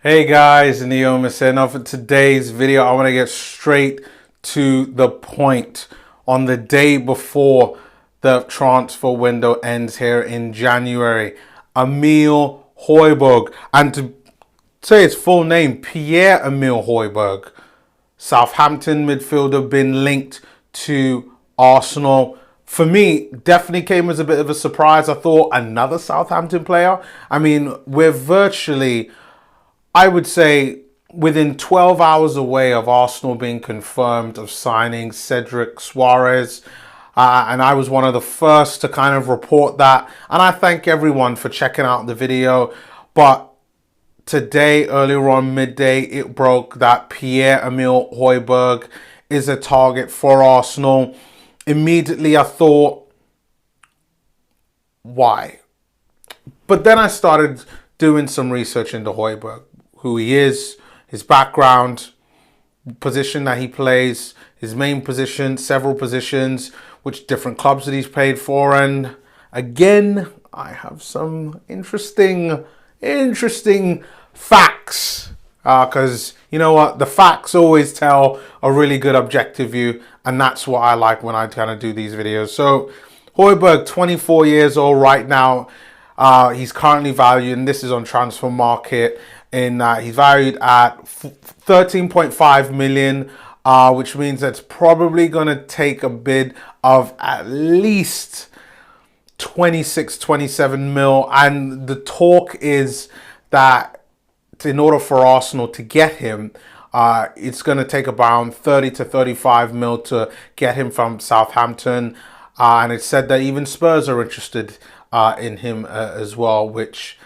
Hey guys, Neomis here. Now for today's video, I want to get straight to the point. On the day before the transfer window ends here in January, Emile Hojbjerg, and to say his full name, Pierre-Emile Hojbjerg, Southampton midfielder, been linked to Arsenal. For me, definitely came as a bit of a surprise. I thought another Southampton player. I mean, we're virtually, I would say, within 12 hours away of Arsenal being confirmed of signing Cedric Suarez. And I was one of the first to kind of report that. And I thank everyone for checking out the video. But today, earlier on midday, it broke that Pierre-Emile Hojbjerg is a target for Arsenal. Immediately, I thought, why? But then I started doing some research into Hojbjerg, who he is, his background, position that he plays, his main position, several positions, which different clubs that he's played for. And again, I have some interesting facts. Because you know what? The facts always tell a really good objective view. And that's what I like when I kind of do these videos. So Hojbjerg, 24 years old right now. He's currently valued, and this is on Transfer Market, he's valued at 13.5 million, which means that's probably going to take a bid of at least 26, 27 mil. And the talk is that in order for Arsenal to get him, it's going to take around 30 to 35 mil to get him from Southampton. And it's said that even Spurs are interested in him as well, which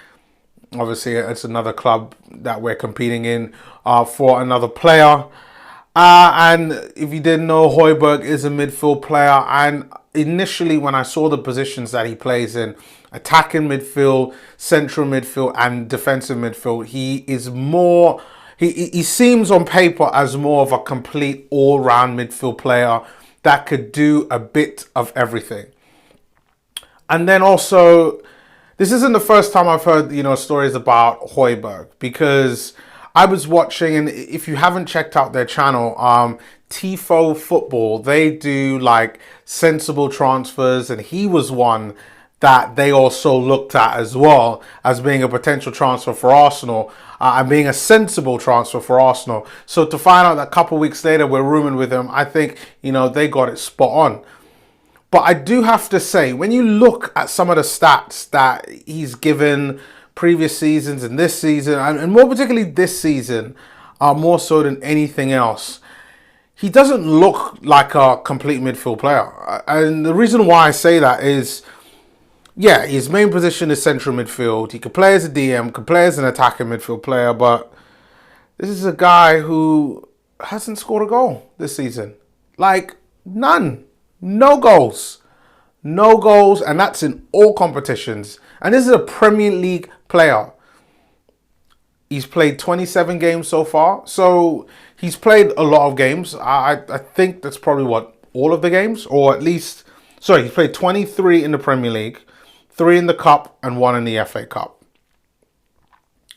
obviously it's another club that we're competing in for another player. And if you didn't know, Hojbjerg is a midfield player. And initially when I saw the positions that he plays in, attacking midfield, central midfield and defensive midfield, he is more, he seems on paper as more of a complete all-round midfield player that could do a bit of everything. And then also, this isn't the first time I've heard, stories about Hojbjerg, because I was watching, and if you haven't checked out their channel, Tifo Football, they do like sensible transfers, and he was one that they also looked at as well as being a potential transfer for Arsenal, and being a sensible transfer for Arsenal. So to find out that a couple of weeks later we're rooming with him, I think, they got it spot on. But I do have to say, when you look at some of the stats that he's given previous seasons and this season, and more particularly this season, more so than anything else, he doesn't look like a complete midfield player. And the reason why I say that is, yeah, his main position is central midfield. He could play as a DM, could play as an attacking midfield player, but this is a guy who hasn't scored a goal this season. Like, none. No goals. No goals, and that's in all competitions. And this is a Premier League player. He's played 27 games so far. So he's played a lot of games. I think that's probably all of the games, or at least, sorry, he's played 23 in the Premier League, 3 in the Cup and 1 in the FA Cup.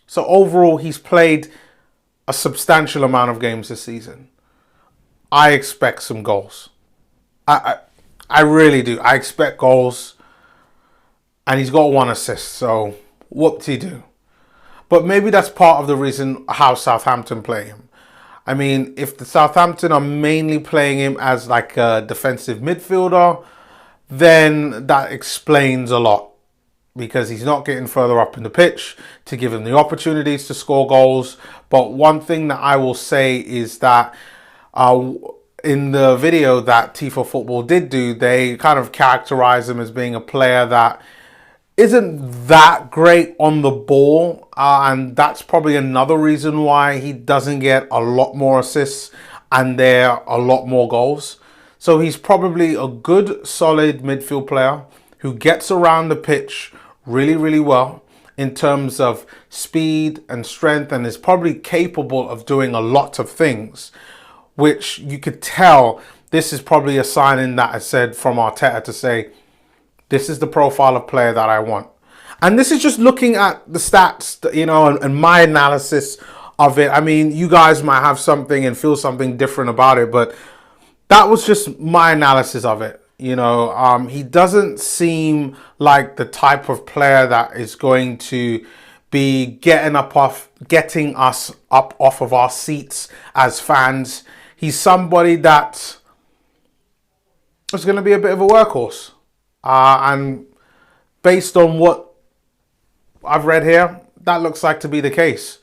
So overall, he's played a substantial amount of games this season. I expect some goals. I really do. I expect goals. And he's got 1 assist. So whoop-de-doo. But maybe that's part of the reason how Southampton play him. I mean, if the Southampton are mainly playing him as like a defensive midfielder, then that explains a lot. Because he's not getting further up in the pitch to give him the opportunities to score goals. But one thing that I will say is that in the video that Tifo Football did do, they kind of characterize him as being a player that isn't that great on the ball. And that's probably another reason why he doesn't get a lot more assists and there are a lot more goals. So he's probably a good, solid midfield player who gets around the pitch really, really well in terms of speed and strength, and is probably capable of doing a lot of things, which you could tell this is probably a signing that I said from Arteta to say, this is the profile of player that I want. And this is just looking at the stats, you know, and my analysis of it. I mean, you guys might have something and feel something different about it, but that was just my analysis of it. You know, he doesn't seem like the type of player that is going to be getting us up off of our seats as fans. He's somebody that is going to be a bit of a workhorse. And based on what I've read here, that looks like to be the case.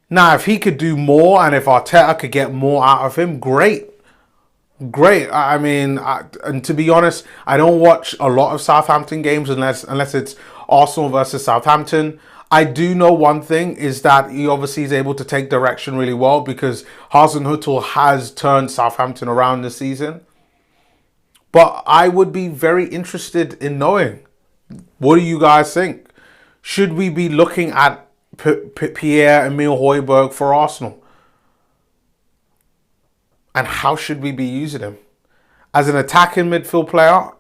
Now, if he could do more and if Arteta could get more out of him, great. Great. I mean, and to be honest, I don't watch a lot of Southampton games unless it's Arsenal versus Southampton. I do know one thing is that he obviously is able to take direction really well because Hasenhüttl has turned Southampton around this season. But I would be very interested in knowing, what do you guys think? Should we be looking at Pierre-Emile Hojbjerg for Arsenal? And how should we be using him? As an attacking midfield player,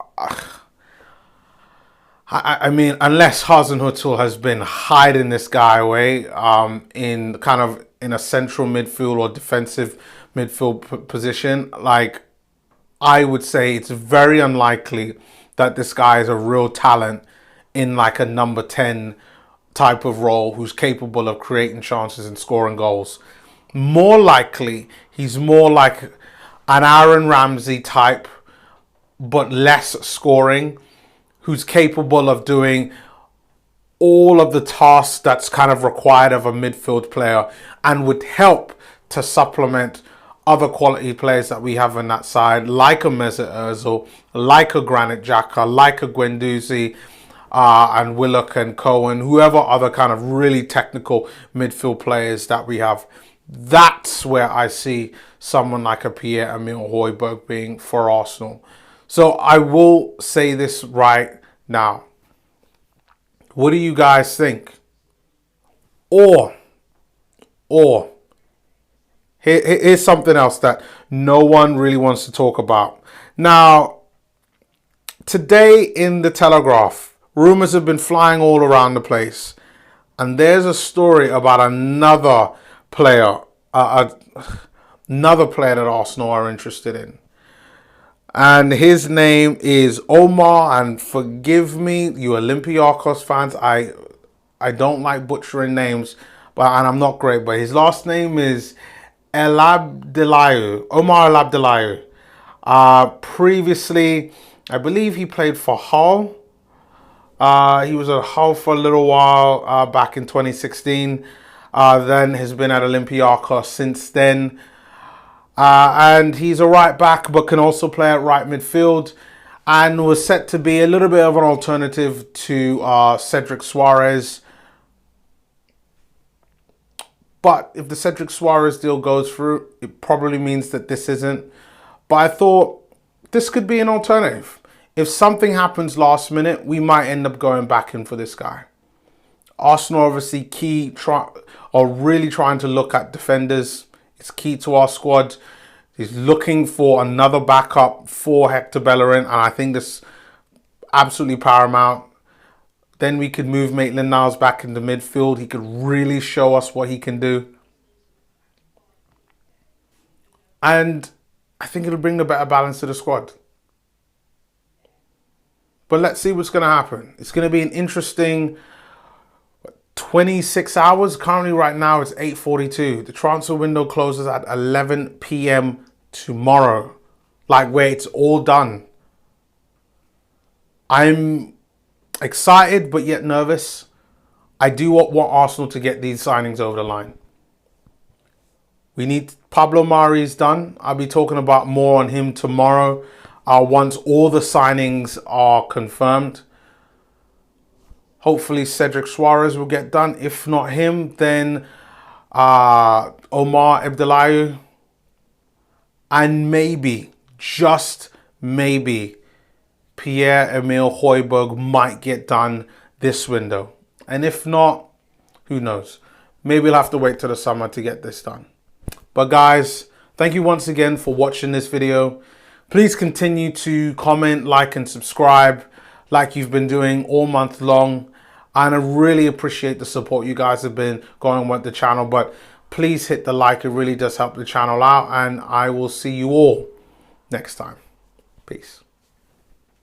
I mean, unless Hasenhüttl has been hiding this guy away in a central midfield or defensive midfield position, like, I would say it's very unlikely that this guy is a real talent in like a number 10 type of role who's capable of creating chances and scoring goals. More likely, he's more like an Aaron Ramsey type, but less scoring, who's capable of doing all of the tasks that's kind of required of a midfield player and would help to supplement other quality players that we have on that side, like a Mesut Ozil, like a Granit Xhaka, like a Guendouzi, and Willock and Cohen, whoever other kind of really technical midfield players that we have. That's where I see someone like a Pierre-Emile Hojbjerg being for Arsenal. So I will say this right now. What do you guys think? Or here's something else that no one really wants to talk about. Now, today in the Telegraph, rumors have been flying all around the place. And there's a story about another player that Arsenal are interested in. And his name is Omar, and forgive me, you Olympiacos fans, I don't like butchering names, and I'm not great, but his last name is Omar El Abdellaoui. Previously, I believe he played for Hull. He was at Hull for a little while back in 2016. Then has been at Olympiacos since then. And he's a right back, but can also play at right midfield. And was set to be a little bit of an alternative to Cedric Suarez. But if the Cedric Suarez deal goes through, it probably means that this isn't. But I thought this could be an alternative. If something happens last minute, we might end up going back in for this guy. Arsenal obviously are really trying to look at defenders. It's key to our squad. He's looking for another backup for Hector Bellerin, and I think this is absolutely paramount. Then we could move Maitland-Niles back into midfield. He could really show us what he can do. And I think it'll bring a better balance to the squad. But let's see what's going to happen. It's going to be an interesting 26 hours. Currently right now it's 8:42. The transfer window closes at 11 p.m. tomorrow. Like where it's all done. I'm excited but yet nervous. I do want Arsenal to get these signings over the line. We need Pablo Mari's done. I'll be talking about more on him tomorrow once all the signings are confirmed. Hopefully Cedric Suarez will get done. If not him, then Omar Abdellaoui. And maybe, just maybe, Pierre-Emile Hojbjerg might get done this window. And if not, who knows? Maybe we'll have to wait till the summer to get this done. But guys, thank you once again for watching this video. Please continue to comment, like and subscribe like you've been doing all month long. And I really appreciate the support you guys have been going with the channel. But please hit the like. It really does help the channel out. And I will see you all next time. Peace.